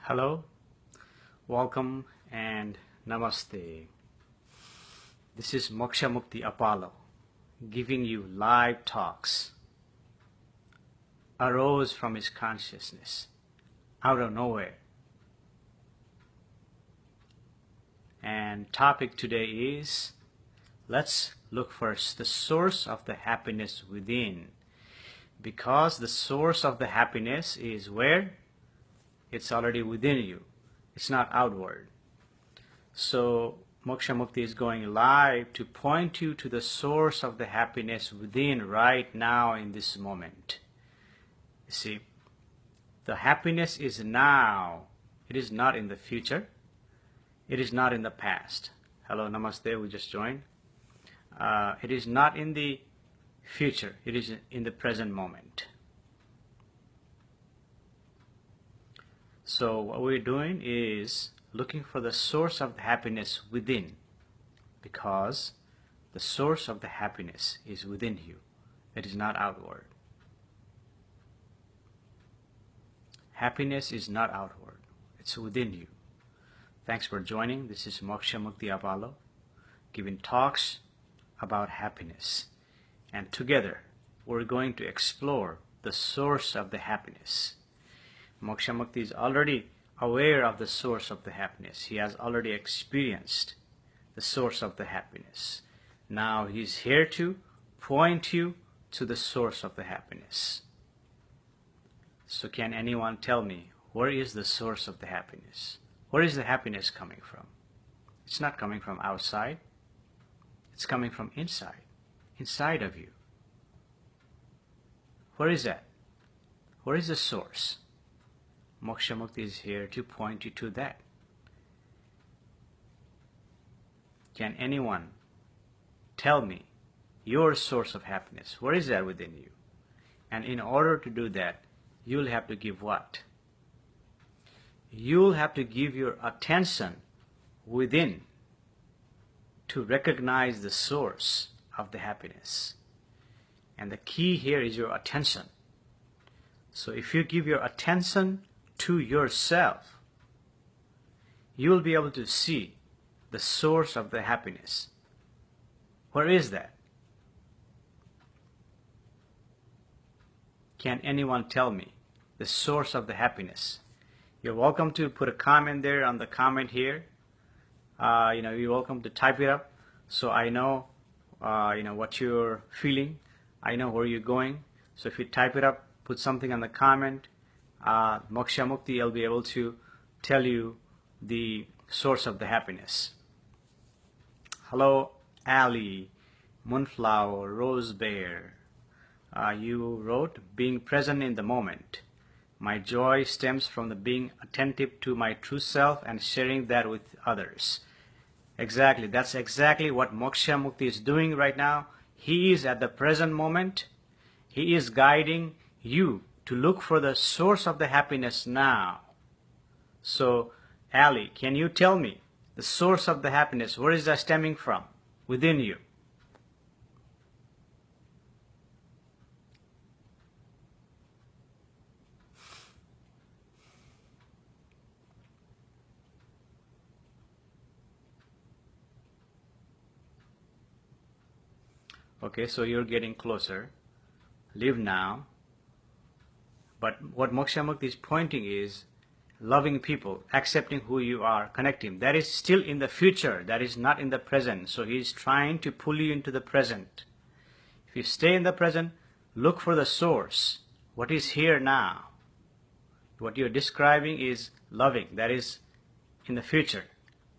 Hello, welcome, and namaste. This is Moksha Mukti Apollo giving you live talks. Arose from his consciousness out of nowhere. And topic today is, let's look first the source of the happiness within. Because the source of the happiness is where? It's already within you. It's not outward. So Moksha Mukti is going live to point you to the source of the happiness within right now in this moment. You see, the happiness is now. It is not in the future. It is not in the past. Hello, namaste, we just joined. It is not in the future. It is in the present moment. So what we're doing is looking for the source of the happiness within, because the source of the happiness is within you. It is not outward. Happiness is not outward. It's within you. Thanks for joining. This is Moksha Mukti Apollo giving talks about happiness. And together we're going to explore the source of the happiness. Moksha Mukti is already aware of the source of the happiness. He has already experienced the source of the happiness. Now he's here to point you to the source of the happiness. So can anyone tell me, where is the source of the happiness? Where is the happiness coming from? It's not coming from outside. It's coming from inside of you. Where is that? Where is the source? Moksha Mukti is here to point you to that. Can anyone tell me your source of happiness? Where is that within you? And in order to do that, you'll have to give what? You'll have to give your attention within to recognize the source of the happiness. And the key here is your attention. So if you give your attention to yourself, you will be able to see the source of the happiness. Where is that? Can anyone tell me the source of the happiness? You're welcome to put a comment there on the comment here. You're welcome to type it up so I know, what you're feeling. I know where you're going. So if you type it up, put something on the comment. Moksha Mukti will be able to tell you the source of the happiness. Hello, Ali, Moonflower, Rose Bear. You wrote, being present in the moment. My joy stems from the being attentive to my true self and sharing that with others. Exactly. That's exactly what Moksha Mukti is doing right now. He is at the present moment. He is guiding you to look for the source of the happiness now. So, Ali, can you tell me the source of the happiness? Where is that stemming from? Within you. Okay, so you're getting closer. Live now. But what Moksha Mukti is pointing is loving people, accepting who you are, connecting. That is still in the future. That is not in the present. So he's trying to pull you into the present. If you stay in the present, look for the source. What is here now? What you're describing is loving. That is in the future.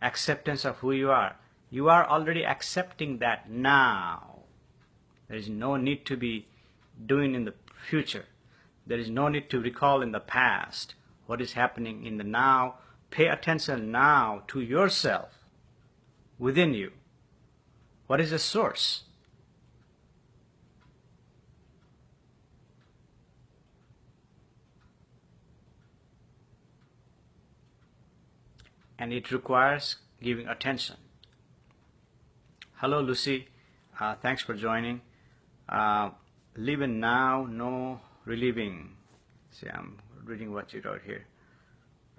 Acceptance of who you are. You are already accepting that now. There is no need to be doing in the future. There is no need to recall in the past what is happening in the now. Pay attention now to yourself, within you. What is the source? And it requires giving attention. Hello, Lucy. Thanks for joining. Living now, no reliving. See, I'm reading what you wrote here.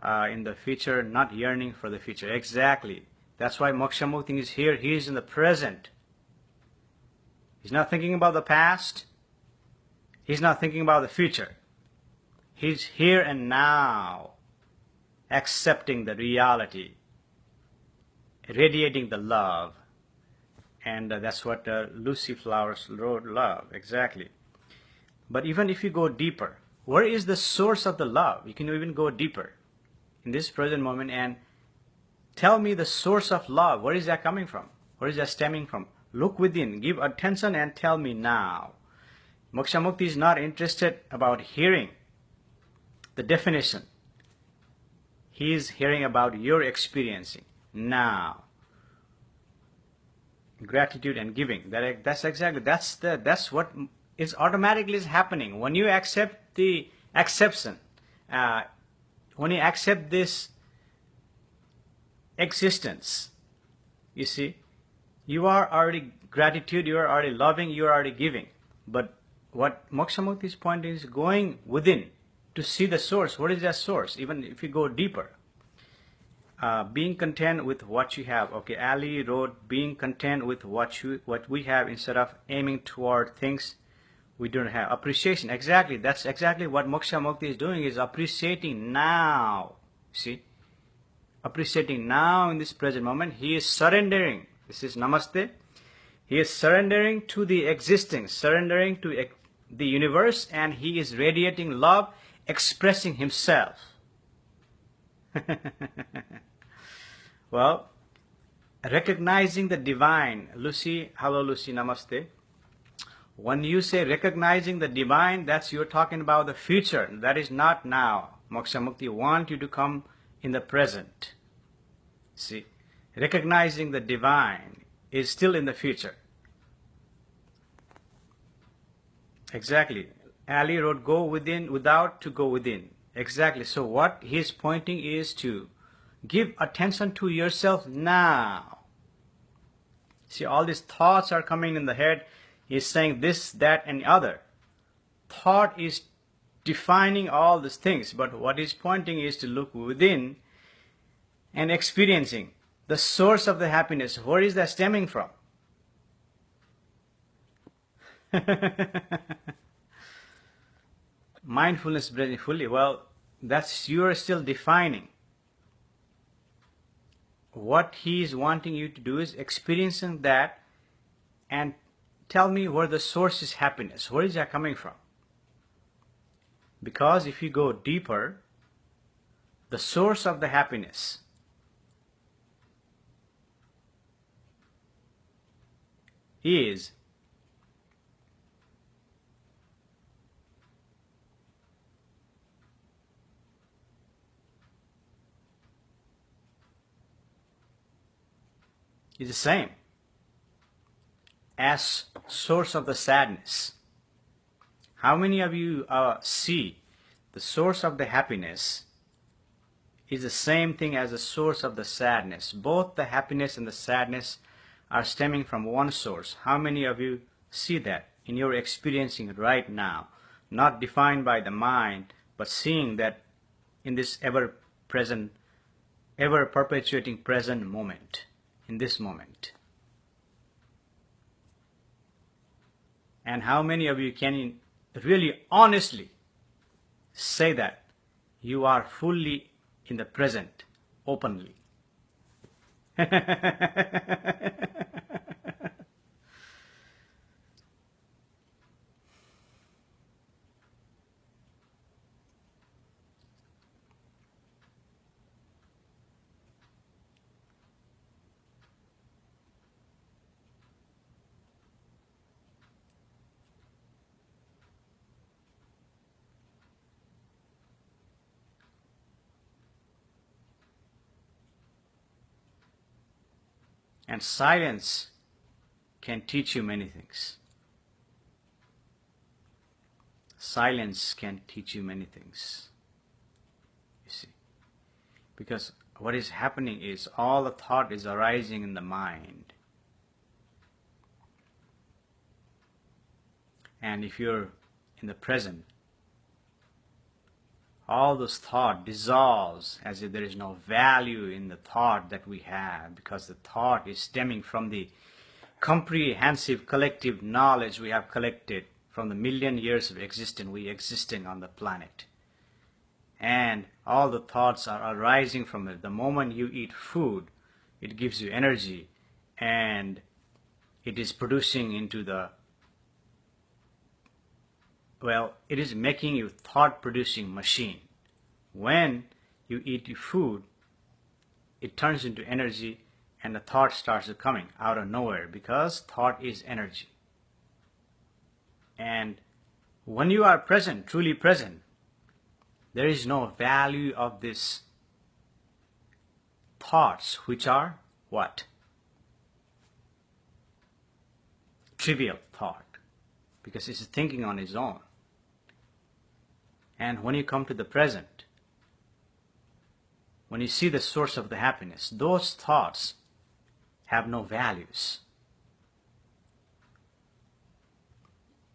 in the future, not yearning for the future. Exactly. That's why Moksha Mukti is here. He is in the present. He's not thinking about the past. He's not thinking about the future. He's here and now, accepting the reality, radiating the love. And that's what Lucy Flowers wrote, love. Exactly. But even if you go deeper, where is the source of the love? You can even go deeper in this present moment and tell me the source of love. Where is that coming from? Where is that stemming from? Look within, give attention and tell me now. Moksha Mukti is not interested about hearing the definition. He is hearing about your experiencing now. Gratitude and giving. That's what is automatically is happening when you accept the acceptance. When you accept this existence, you see, you are already gratitude, you are already loving, you are already giving. But what Moksha Mukti's point is going within to see the source. What is that source? Even if you go deeper. Being content with what you have. Okay, Ali wrote, being content with what we have instead of aiming toward things we don't have. Appreciation. Exactly. That's exactly what Moksha Mukti is doing, is appreciating now. See? Appreciating now in this present moment. He is surrendering. This is Namaste. He is surrendering to the existing, surrendering to the universe, and he is radiating love, expressing himself. Well, recognizing the divine. Lucy, hello Lucy, namaste. When you say recognizing the divine, that's you're talking about the future. That is not now. Moksha Mukti want you to come in the present. See, recognizing the divine is still in the future. Exactly. Ali wrote, go within without to go within. Exactly. So what he's pointing is to give attention to yourself now. See, all these thoughts are coming in the head. He's saying this, that, and the other. Thought is defining all these things, but what he's pointing is to look within and experiencing the source of the happiness. Where is that stemming from? Mindfulness, breathing fully. Well, that's you're still defining. What he is wanting you to do is experiencing that and tell me where the source is happiness. Where is that coming from? Because if you go deeper, the source of the happiness is the same as source of the sadness. How many of you see the source of the happiness is the same thing as the source of the sadness? Both the happiness and the sadness are stemming from one source. How many of you see that in your experiencing right now? Not defined by the mind, but seeing that in this ever-present, ever-perpetuating present moment, in this moment. And how many of you can really honestly say that you are fully in the present, openly? And silence can teach you many things. Silence can teach you many things. You see. Because what is happening is all the thought is arising in the mind. And if you're in the present, all those thought dissolves as if there is no value in the thought that we have, because the thought is stemming from the comprehensive collective knowledge we have collected from the million years of existence we existing on the planet. And all the thoughts are arising from it. The moment you eat food, it gives you energy, and it is producing into the, well, it is making you thought-producing machine. When you eat your food, it turns into energy, and the thought starts coming out of nowhere, because thought is energy. And when you are present, truly present, there is no value of these thoughts, which are what? Trivial thought, because it's thinking on its own. And when you come to the present, when you see the source of the happiness, those thoughts have no values.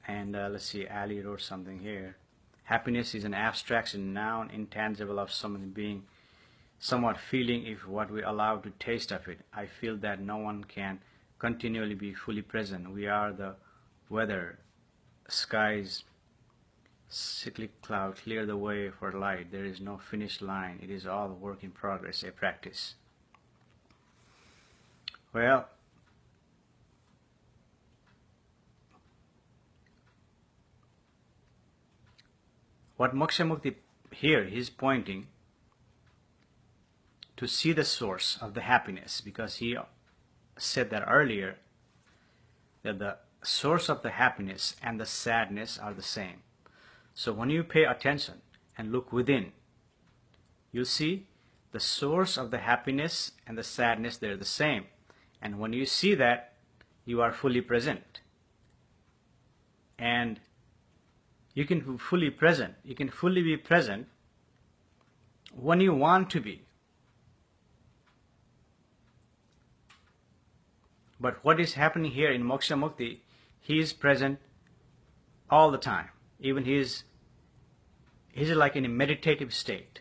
And let's see, Ali wrote something here. Happiness is an abstraction, noun, intangible of someone being, somewhat feeling if what we allow to taste of it. I feel that no one can continually be fully present. We are the weather, skies, cyclic cloud, clear the way for light. There is no finish line. It is all work in progress, a practice. Well, what Moksha Mukti here, he's pointing to see the source of the happiness, because he said that earlier, that the source of the happiness and the sadness are the same. So when you pay attention and look within, you see the source of the happiness and the sadness, they're the same. And when you see that, you are fully present. And you can be fully present. You can fully be present when you want to be. But what is happening here in Moksha Mukti, he is present all the time. Even he's like in a meditative state,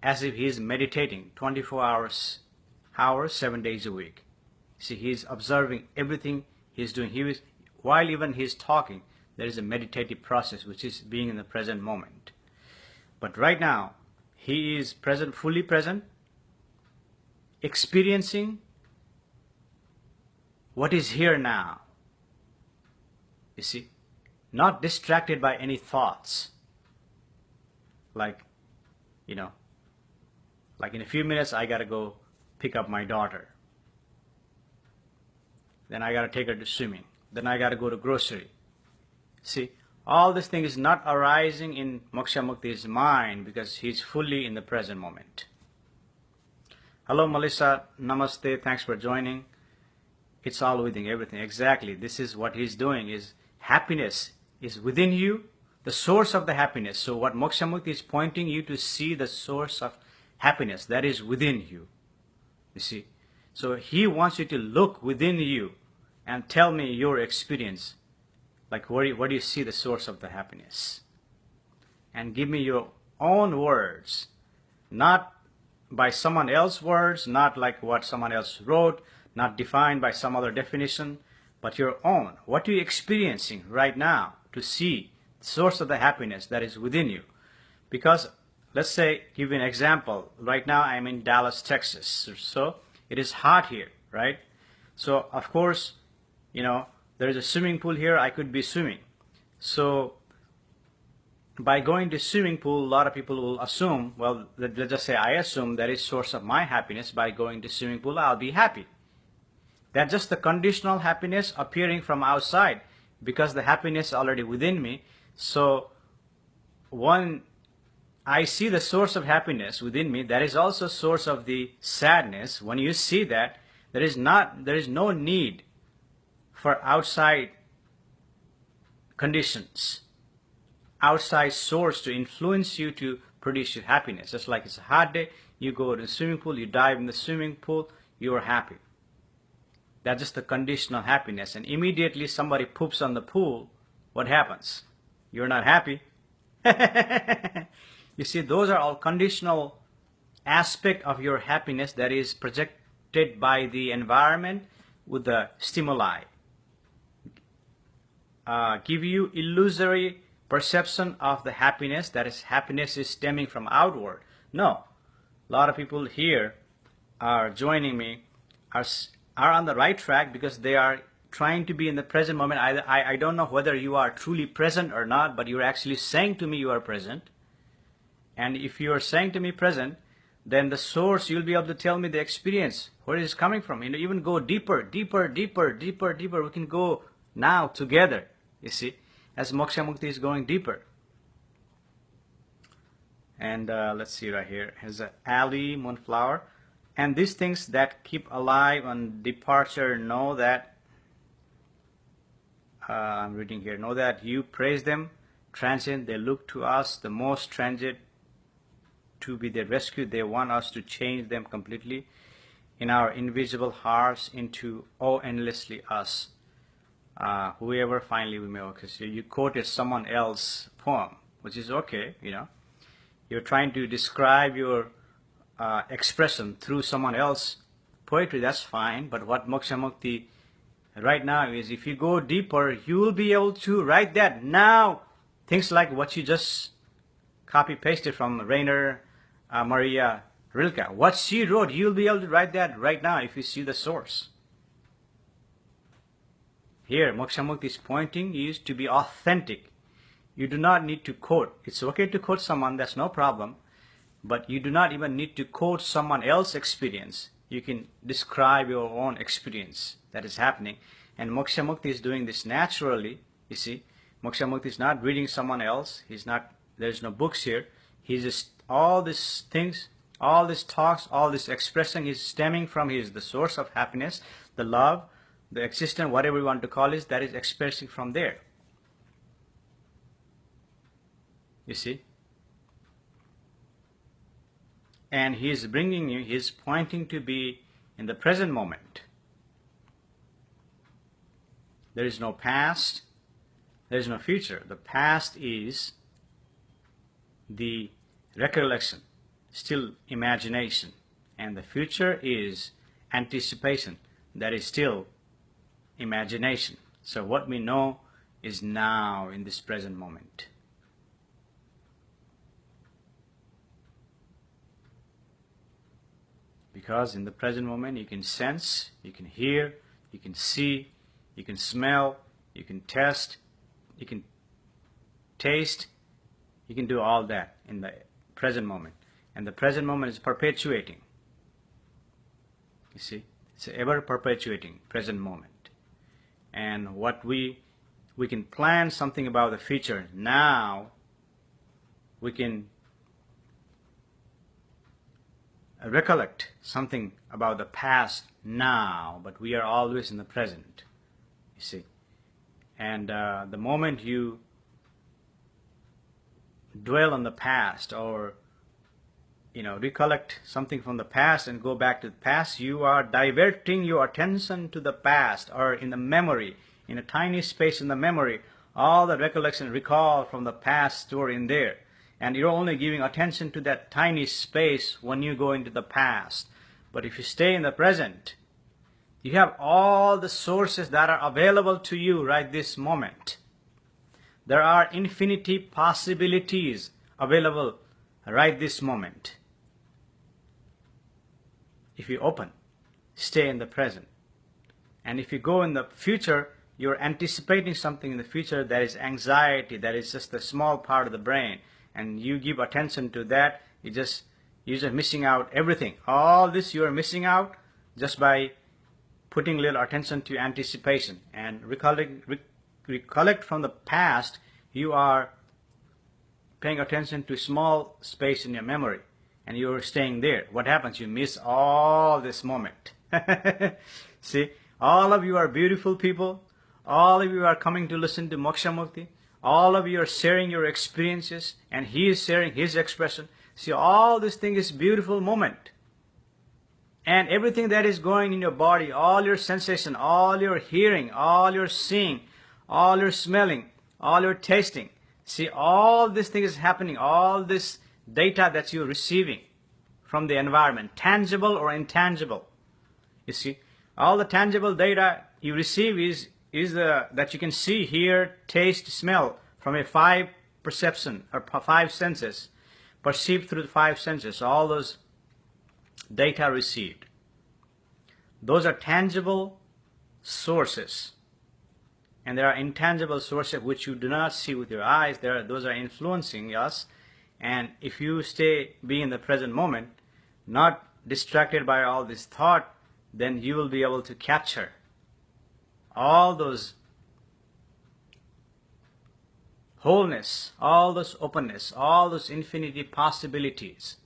as if he is meditating 24 hours, 7 days a week. See, he's observing everything he's doing. While even he's talking, there is a meditative process, which is being in the present moment. But right now, he is present, fully present, experiencing what is here now. You see, not distracted by any thoughts. Like in a few minutes, I gotta go pick up my daughter. Then I gotta take her to swimming. Then I gotta go to grocery. See, all this thing is not arising in Moksha Mukti's mind, because he's fully in the present moment. Hello, Melissa. Namaste. Thanks for joining. It's all within everything. Exactly. This is what he's doing. Is happiness is within you, the source of the happiness. So what Moksha Mukti is pointing you to see the source of happiness that is within you. You see. So he wants you to look within you and tell me your experience. Like where do you see the source of the happiness? And give me your own words. Not by someone else's words, not like what someone else wrote, not defined by some other definition, but your own. What are you experiencing right now to see the source of the happiness that is within you? Because, let's say, give you an example. Right now I'm in Dallas, Texas. So it is hot here, right? So, of course, there is a swimming pool here. I could be swimming. So by going to swimming pool, a lot of people will assume, well, let's just say I assume that is source of my happiness. By going to swimming pool, I'll be happy. That's just the conditional happiness appearing from outside, because the happiness is already within me. So when I see the source of happiness within me, that is also source of the sadness. When you see that, there is no need for outside conditions, outside source to influence you to produce your happiness. Just like it's a hot day, you go to the swimming pool, you dive in the swimming pool, you are happy. That's just the conditional happiness. And immediately somebody poops on the pool, what happens? You're not happy. You see, those are all conditional aspect of your happiness that is projected by the environment with the stimuli. Give you illusory perception of the happiness, that is, happiness is stemming from outward. No. A lot of people here are joining me, are on the right track because they are trying to be in the present moment. I don't know whether you are truly present or not, but you're actually saying to me you are present. And if you are saying to me present, then the source, you'll be able to tell me the experience, where it is coming from. You know, even go deeper, deeper, deeper, deeper, deeper. We can go now together, you see, as Moksha Mukti is going deeper. And let's see right here. Here's an alley, moonflower. And these things that keep alive on departure know that, I'm reading here, know that you praise them, transient, they look to us, the most transient, to be their rescue. They want us to change them completely in our invisible hearts into, oh, endlessly us. Whoever finally we may, okay, so you quoted someone else's poem, which is okay, you know. You're trying to describe your expression through someone else's poetry, that's fine. But what Moksha Mukti right now is, if you go deeper, you will be able to write that now. Things like what you just copy-pasted from Rainer Maria Rilke. What she wrote, you'll be able to write that right now if you see the source. Here, Moksha Mukti is pointing you to be authentic. You do not need to quote. It's okay to quote someone, that's no problem. But you do not even need to quote someone else's experience. You can describe your own experience that is happening. And Moksha Mukti is doing this naturally, you see. Moksha Mukti is not reading someone else. There's no books here. He's just, all these things, all these talks, all this expressing is stemming from the source of happiness, the love, the existence, whatever you want to call it, that is expressing from there. You see? And he's bringing you, he's pointing to be in the present moment. There is no past, there is no future. The past is the recollection, still imagination. And the future is anticipation, that is still imagination. So what we know is now in this present moment. Because in the present moment you can sense, you can hear, you can see, you can smell, you can test, you can taste, you can do all that in the present moment. And the present moment is perpetuating. You see, it's an ever perpetuating present moment. And what we can plan something about the future now. We can recollect something about the past now, but we are always in the present, you see. And the moment you dwell on the past, or recollect something from the past and go back to the past, you are diverting your attention to the past, or in the memory, in a tiny space in the memory, all the recollection, recall from the past stored in there. And you're only giving attention to that tiny space when you go into the past. But if you stay in the present, you have all the sources that are available to you right this moment. There are infinity possibilities available right this moment. If you open, stay in the present. And if you go in the future, you're anticipating something in the future that is anxiety, that is just a small part of the brain. And you give attention to that, you're just missing out everything. All this you are missing out just by putting little attention to anticipation. And recollect from the past, you are paying attention to small space in your memory. And you're staying there. What happens? You miss all this moment. See, all of you are beautiful people. All of you are coming to listen to Moksha Mukti. All of you are sharing your experiences, and he is sharing his expression. See, all this thing is beautiful moment. And everything that is going in your body, all your sensation, all your hearing, all your seeing, all your smelling, all your tasting. See, all this thing is happening. All this data that you're receiving from the environment, tangible or intangible. You see, all the tangible data you receive is that you can see, hear, taste, smell from a five perception or five senses, perceived through the five senses. All those data received, those are tangible sources. And there are intangible sources which you do not see with your eyes. Those are influencing us. And if you be in the present moment, not distracted by all this thought, then you will be able to capture all those wholeness, all those openness, all those infinity possibilities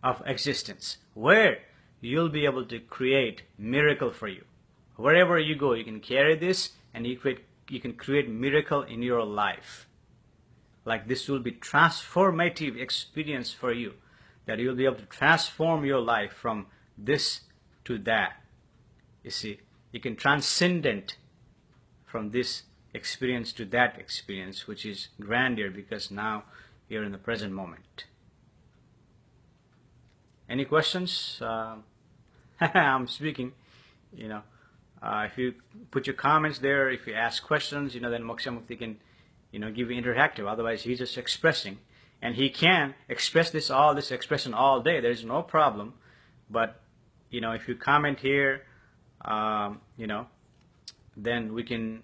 of existence, where you'll be able to create miracle for you. Wherever you go, you can carry this, and you can create miracle in your life. Like this will be transformative experience for you, that you'll be able to transform your life from this to that. You see, you can transcendent from this experience to that experience, which is grandeur, because now you're in the present moment. Any questions? I'm speaking, if you put your comments there, if you ask questions, then Moksha Mukti can, give you interactive. Otherwise, he's just expressing, and he can express this expression all day. There is no problem. But, if you comment here, then we can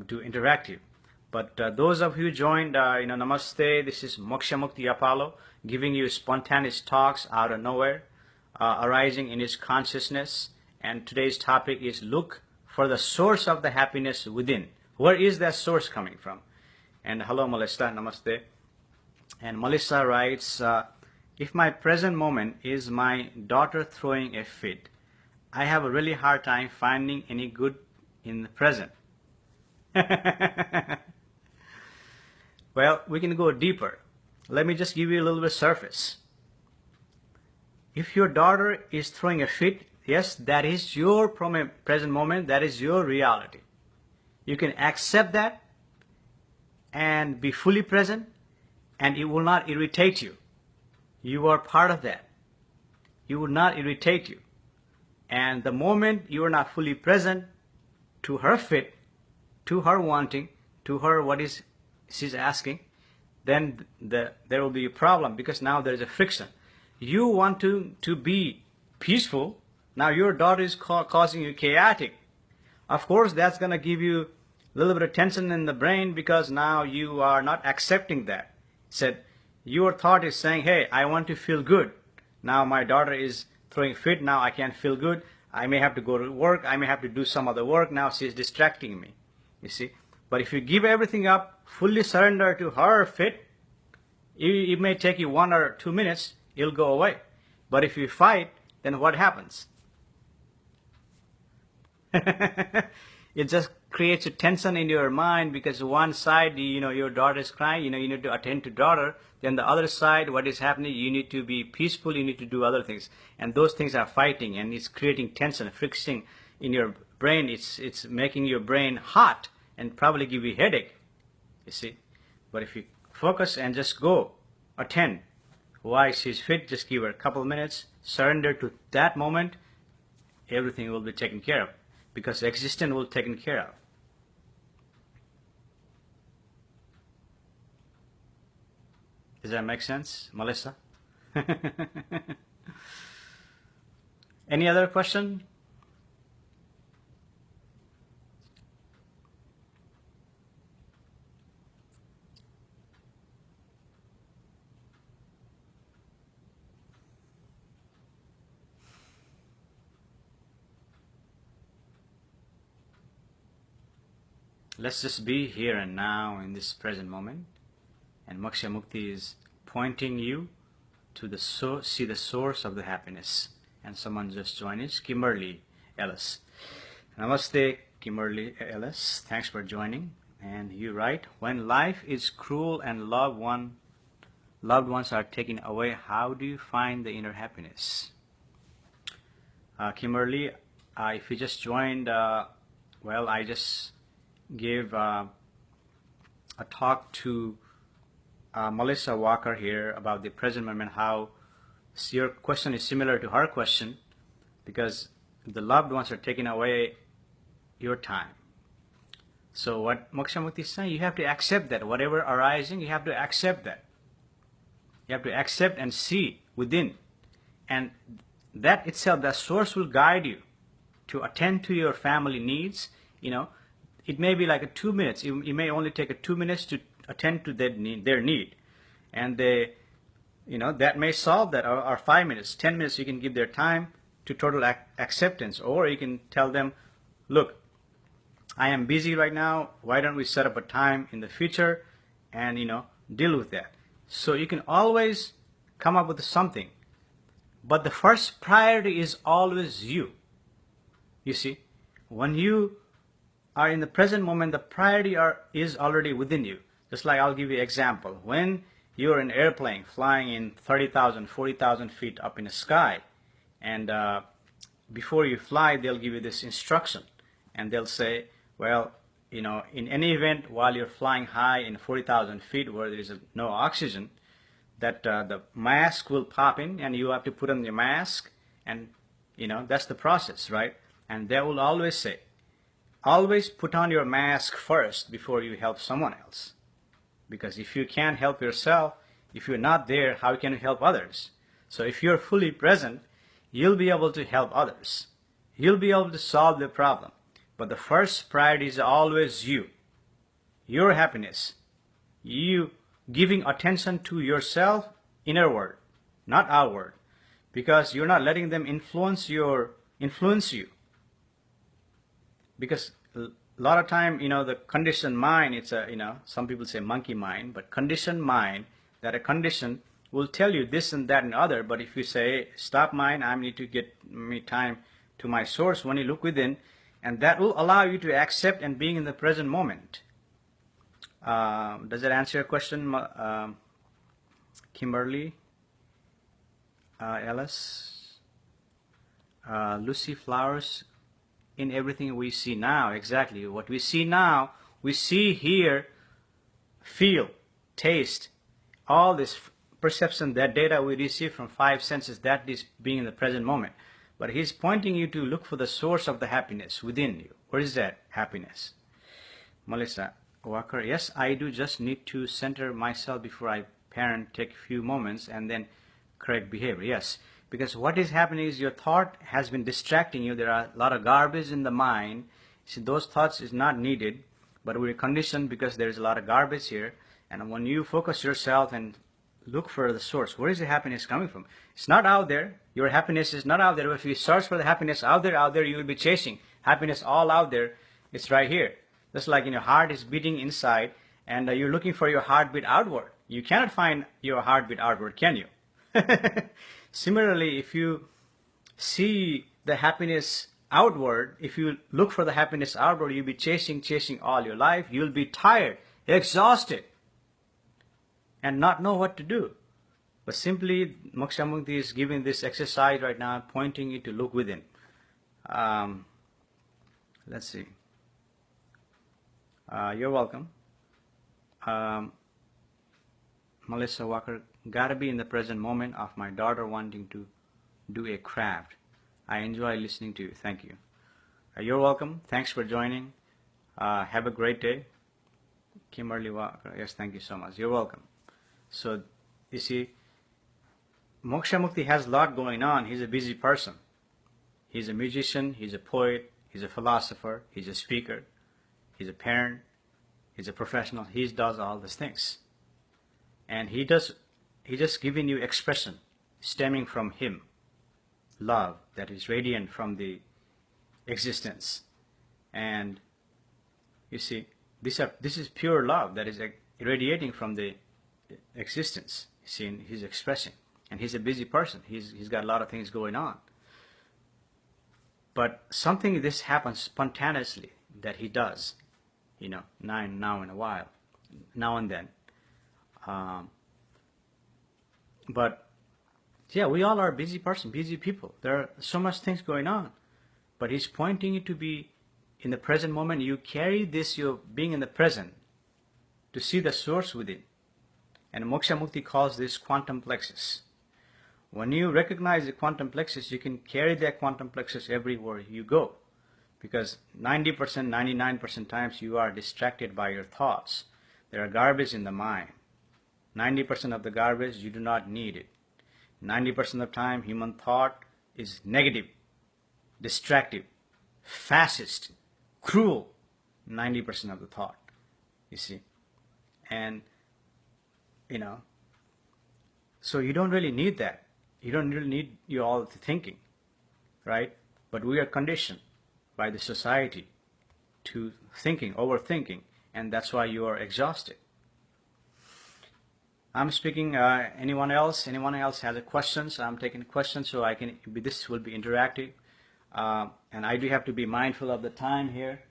do interactive. But those of you who joined, namaste. This is Moksha Mukti Apollo, giving you spontaneous talks out of nowhere, arising in his consciousness. And today's topic is look for the source of the happiness within. Where is that source coming from? And hello, Melissa, namaste. And Melissa writes, if my present moment is my daughter throwing a fit, I have a really hard time finding any good in the present. Well, we can go deeper. Let me just give you a little bit of surface. If your daughter is throwing a fit, yes, that is your present moment. That is your reality. You can accept that and be fully present, and it will not irritate you. You are part of that. It will not irritate you. And the moment you are not fully present to her fit, to her wanting, to her what is she's asking, then there will be a problem, because now there is a friction. You want to be peaceful. Now your daughter is causing you chaotic. Of course, that's going to give you a little bit of tension in the brain, because now you are not accepting that. Said your thought is saying, hey, I want to feel good. Now my daughter is throwing fit. Now I can't feel good. I may have to go to work. I may have to do some other work. Now she's distracting me. You see? But if you give everything up, fully surrender to her fit, it may take you 1 or 2 minutes. It'll go away. But if you fight, then what happens? It just creates a tension in your mind, because one side, your daughter is crying, you need to attend to daughter. Then the other side, what is happening, you need to be peaceful, you need to do other things. And those things are fighting, and it's creating tension, friction in your brain. It's making your brain hot and probably give you a headache, you see. But if you focus and just go, attend. Why she's fit, just give her a couple of minutes, surrender to that moment, everything will be taken care of, because existence will be taken care of. Does that make sense, Melissa? Any other question? Let's just be here and now in this present moment. And Moksha Mukti is pointing you to see the source of the happiness. And someone just joined us, Kimberly Ellis. Namaste, Kimberly Ellis. Thanks for joining. And you write, when life is cruel and loved ones are taken away, how do you find the inner happiness? Kimberly, if you just joined, well, I just gave a talk to Melissa Walker here about the present moment, how your question is similar to her question, because the loved ones are taking away your time. So what Moksha Mukti is saying, you have to accept that. Whatever arising, you have to accept that. You have to accept and see within. And that itself, that source will guide you to attend to your family needs. You know, it may be like a 2 minutes. You may only take a 2 minutes to attend to their need. And they, you know, that may solve that, or 5 minutes, 10 minutes you can give their time to total acceptance. Or you can tell them, look, I am busy right now. Why don't we set up a time in the future and, you know, deal with that. So you can always come up with something. But the first priority is always you. You see, when you are in the present moment, the priority is already within you. Just like I'll give you an example. When you're in an airplane flying in 30,000, 40,000 feet up in the sky, and before you fly, they'll give you this instruction. And they'll say, well, you know, in any event, while you're flying high in 40,000 feet where there is no oxygen, that the mask will pop in and you have to put on your mask, and, you know, that's the process, right? And they will always say, always put on your mask first before you help someone else. Because if you can't help yourself, if you're not there, how can you help others? So if you're fully present, you'll be able to help others. You'll be able to solve the problem. But the first priority is always you. Your happiness. You giving attention to yourself, inner world, not outward. Because you're not letting them influence you. Because a lot of time, you know, the conditioned mind, it's a, you know, some people say monkey mind, but conditioned mind, that a condition will tell you this and that and other. But if you say, stop mind, I need to get me time to my source, when you look within, and that will allow you to accept and being in the present moment. Does that answer your question, Kimberly? Ellis? Lucy Flowers? In everything we see now, exactly. What we see now, we see, hear, feel, taste, all this perception, that data we receive from 5 senses, that is being in the present moment. But he's pointing you to look for the source of the happiness within you. Where is that happiness? Melissa Walker, yes, I do just need to center myself before I parent, take a few moments, and then correct behavior. Yes, because what is happening is your thought has been distracting you. There are a lot of garbage in the mind. See, those thoughts is not needed, but we're conditioned because there's a lot of garbage here. And when you focus yourself and look for the source, where is the happiness coming from? It's not out there. Your happiness is not out there. If you search for the happiness out there, you will be chasing happiness all out there. It's right here. Just like, your heart is beating inside, and you're looking for your heartbeat outward. You cannot find your heartbeat outward, can you? Similarly, if you see the happiness outward, if you look for the happiness outward, you'll be chasing all your life. You'll be tired, exhausted, and not know what to do. But simply, Moksha Mukti is giving this exercise right now, pointing you to look within. Let's see. You're welcome. Melissa Walker, gotta be in the present moment of my daughter wanting to do a craft. I enjoy listening to you. Thank you. You're welcome. Thanks for joining. Have a great day. Kimberly Walker, yes, thank you so much. You're welcome. So, you see, Moksha Mukti has a lot going on. He's a busy person. He's a musician, he's a poet, he's a philosopher, he's a speaker, he's a parent, he's a professional. He does all these things. And he just giving you expression stemming from him. Love that is radiant from the existence. And you see, this is pure love that is irradiating from the existence. You see, he's expressing. And he's a busy person. He's got a lot of things going on. But something this happens spontaneously that he does, now and a while, now and then. But yeah, we all are busy people. There are so much things going on. But he's pointing you to be in the present moment. You carry this, you're being in the present, to see the source within. And Moksha Mukti calls this quantum plexus. When you recognize the quantum plexus, you can carry that quantum plexus everywhere you go. Because 90%, 99% times you are distracted by your thoughts. There are garbage in the mind. 90% of the garbage, you do not need it. 90% of the time, human thought is negative, distractive, fascist, cruel. 90% of the thought, you see. And, so you don't really need that. You don't really need you all thinking, right? But we are conditioned by the society to thinking, overthinking, and that's why you are exhausted. I'm speaking. Anyone else has a questions? I'm taking questions, so this will be interactive, and I do have to be mindful of the time here.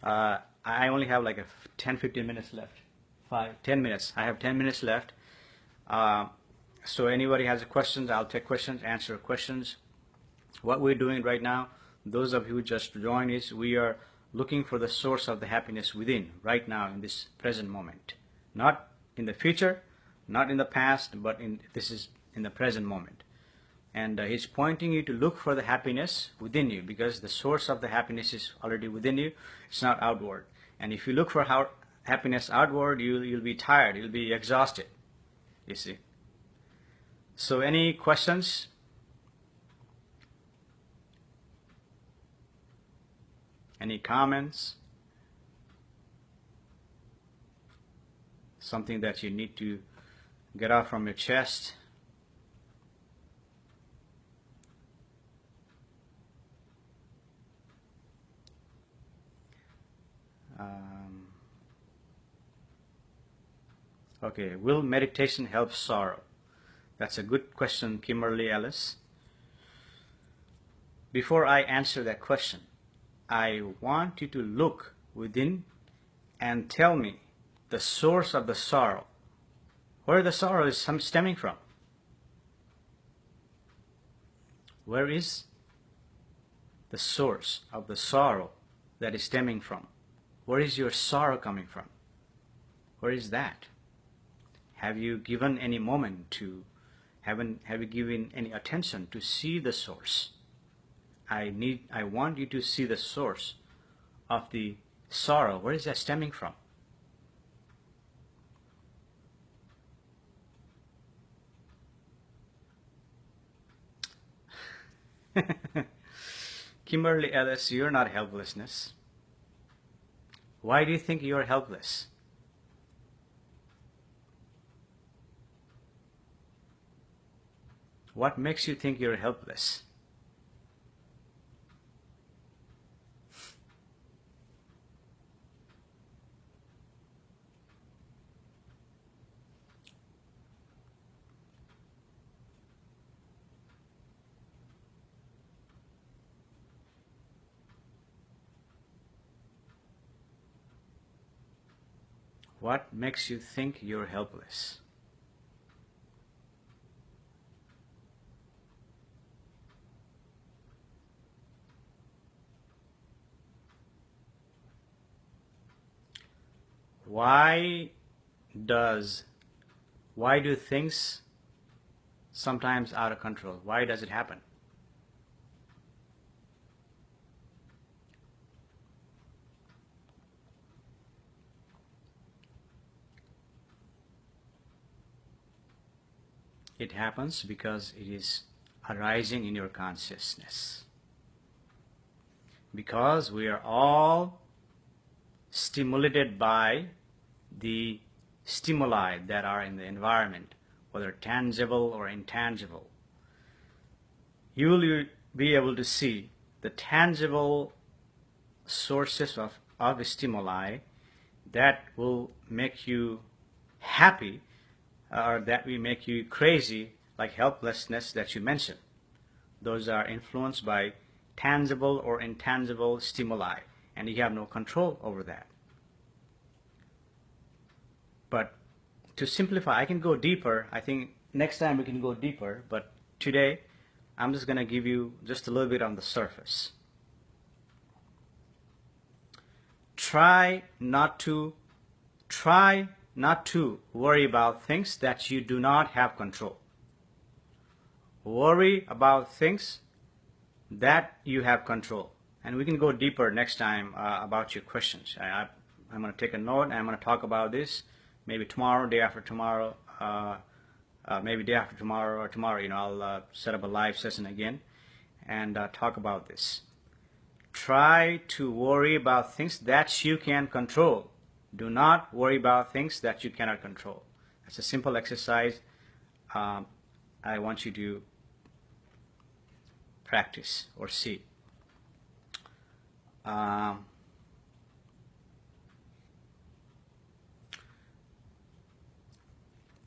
I only have like 10-15 minutes left. 10 minutes. I have 10 minutes left. So anybody has a questions, I'll take questions, answer questions. What we're doing right now, those of you who just joined us, we are looking for the source of the happiness within, right now in this present moment. Not in the future, not in the past, but this is in the present moment. And he's pointing you to look for the happiness within you, because the source of the happiness is already within you. It's not outward. And if you look for happiness outward, you'll be tired, you'll be exhausted, you see. So any questions? Any comments? Something that you need to get off from your chest? Okay, will meditation help sorrow? That's a good question, Kimberly Ellis. Before I answer that question, I want you to look within and tell me the source of the sorrow, where the sorrow is stemming from. Where is the source of the sorrow that is stemming from? Where is your sorrow coming from? Where is that? Have you given any moment to, have you given any attention to see the source? I want you to see the source of the sorrow. Where is that stemming from? Kimberly Ellis, you're not helplessness. Why do you think you're helpless? What makes you think you're helpless? What makes you think you're helpless? Why do things sometimes out of control? Why does it happen? It happens because it is arising in your consciousness. Because we are all stimulated by the stimuli that are in the environment, whether tangible or intangible. You will be able to see the tangible sources of stimuli that will make you happy, or that will make you crazy, like helplessness that you mentioned. Those are influenced by tangible or intangible stimuli, and you have no control over that. But to simplify, I can go deeper. I think next time we can go deeper, but today I'm just going to give you just a little bit on the surface. Try not to worry about things that you do not have control. Worry about things that you have control. And we can go deeper next time about your questions. I'm going to take a note and I'm going to talk about this maybe tomorrow, day after tomorrow, maybe day after tomorrow or tomorrow. I'll set up a live session again and talk about this. Try to worry about things that you can control. Do not worry about things that you cannot control. That's a simple exercise I want you to practice or see.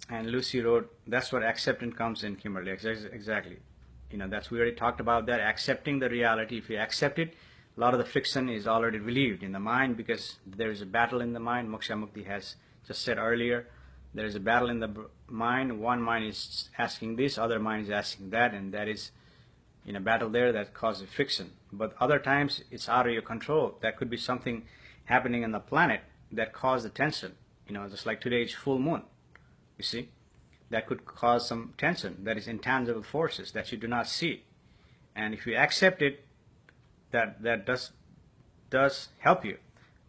And Lucy wrote, that's what acceptance comes in, Kimberly. Exactly. That's, we already talked about that. Accepting the reality. If you accept it, a lot of the friction is already relieved in the mind, because there is a battle in the mind. Moksha Mukti has just said earlier, there is a battle in the mind. One mind is asking this, other mind is asking that, and that is in a battle there that causes friction. But other times it's out of your control. That could be something happening on the planet that causes the tension. Just like today is full moon. You see, that could cause some tension. That is intangible forces that you do not see. And if you accept it, that does help you.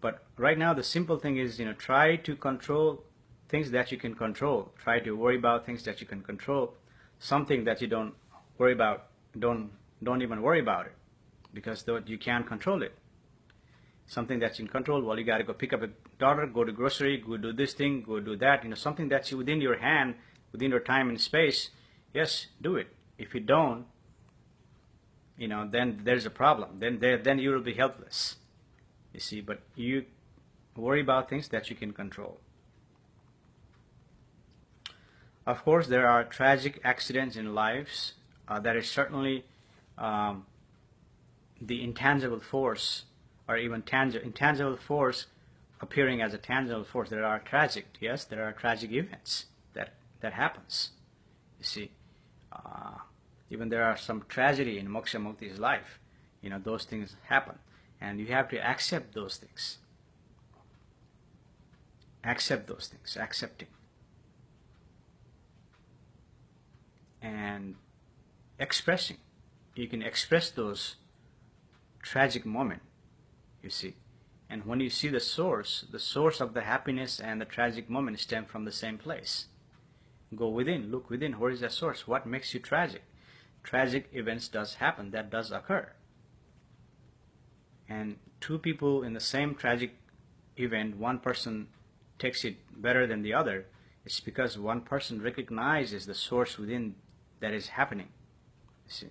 But right now the simple thing is, try to control things that you can control. Try to worry about things that you can control. Something that you don't worry about, don't even worry about it, because you can't control it. Something that you can control, well, you got to go pick up a daughter, go to grocery, go do this thing, go do that. Something that's within your hand, within your time and space. Yes, do it. If you don't, then there's a problem. Then you will be helpless. You see, but you worry about things that you can control. Of course, there are tragic accidents in lives. That is certainly the intangible force, or even intangible force appearing as a tangible force. There are tragic events that happens. You see, even there are some tragedy in Moksha Mukti's life. Those things happen, and you have to accept those things. Accept those things, accepting. And expressing. You can express those tragic moments, you see. And when you see the source of the happiness and the tragic moment stem from the same place. Go within, look within. Where is that source? What makes you tragic? Tragic events does happen, that does occur. And two people in the same tragic event, one person takes it better than the other. It's because one person recognizes the source within that is happening. You see.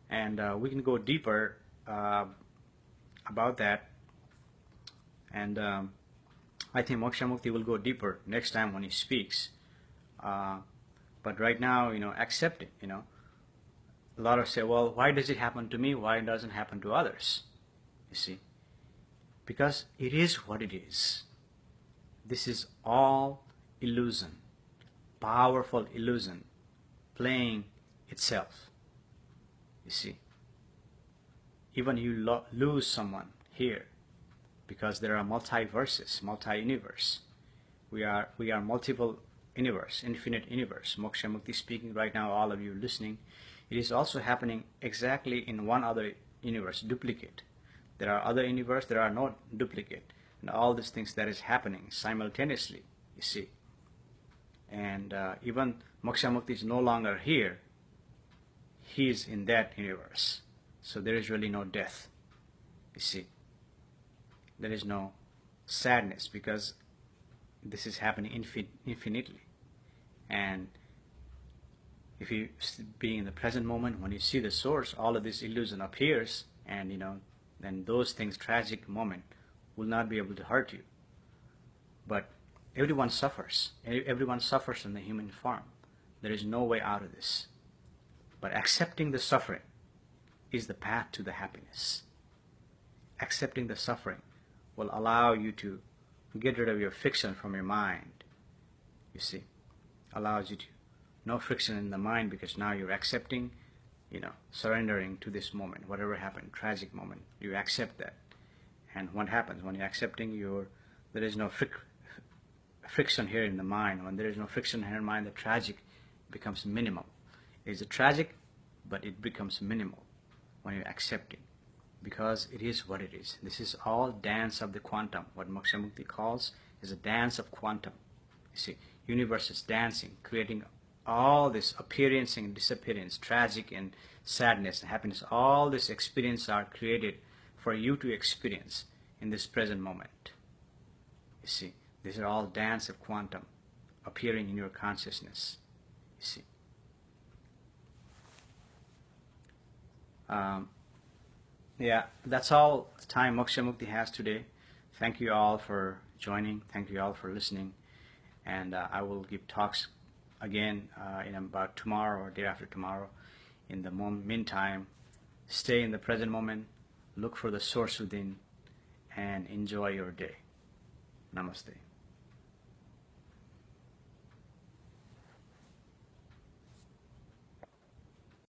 And we can go deeper about that. And I think Moksha Mukti will go deeper next time when he speaks. But right now, accept it. A lot of say, well, why does it happen to me? Why doesn't it happen to others? You see, because it is what it is. This is all illusion, powerful illusion, playing itself. You see, even you lose someone here, because there are multiverses, multi-universe. We are multiple universe, infinite universe. Moksha Mukti speaking right now, all of you listening. It is also happening exactly in one other universe, duplicate. There are other universe, there are no duplicate. And all these things that is happening simultaneously, you see. And even Moksha Mukti is no longer here. He is in that universe. So there is really no death, you see. There is no sadness, because this is happening infinitely. And if you be in the present moment, when you see the source, all of this illusion appears, and then those things, tragic moment, will not be able to hurt you. But everyone suffers. Everyone suffers in the human form. There is no way out of this. But accepting the suffering is the path to the happiness. Accepting the suffering will allow you to get rid of your friction from your mind. You see, allows you to no friction in the mind, because now you're accepting, surrendering to this moment, whatever happened, tragic moment, you accept that. And what happens when you're accepting, there is no friction here in the mind. When there is no friction here in the mind, the tragic becomes minimal. It's a tragic, but it becomes minimal when you accept it, because it is what it is. This is all dance of the quantum. What Moksha Mukti calls is a dance of quantum. You see, universe is dancing, creating all this appearance and disappearance, tragic and sadness and happiness. All this experience are created for you to experience in this present moment. You see, these are all dance of quantum appearing in your consciousness. You see. Yeah, that's all the time Moksha Mukti has today. Thank you all for joining. Thank you all for listening. And I will give talks again in about tomorrow or day after tomorrow. In the meantime, stay in the present moment, look for the source within, and enjoy your day. Namaste.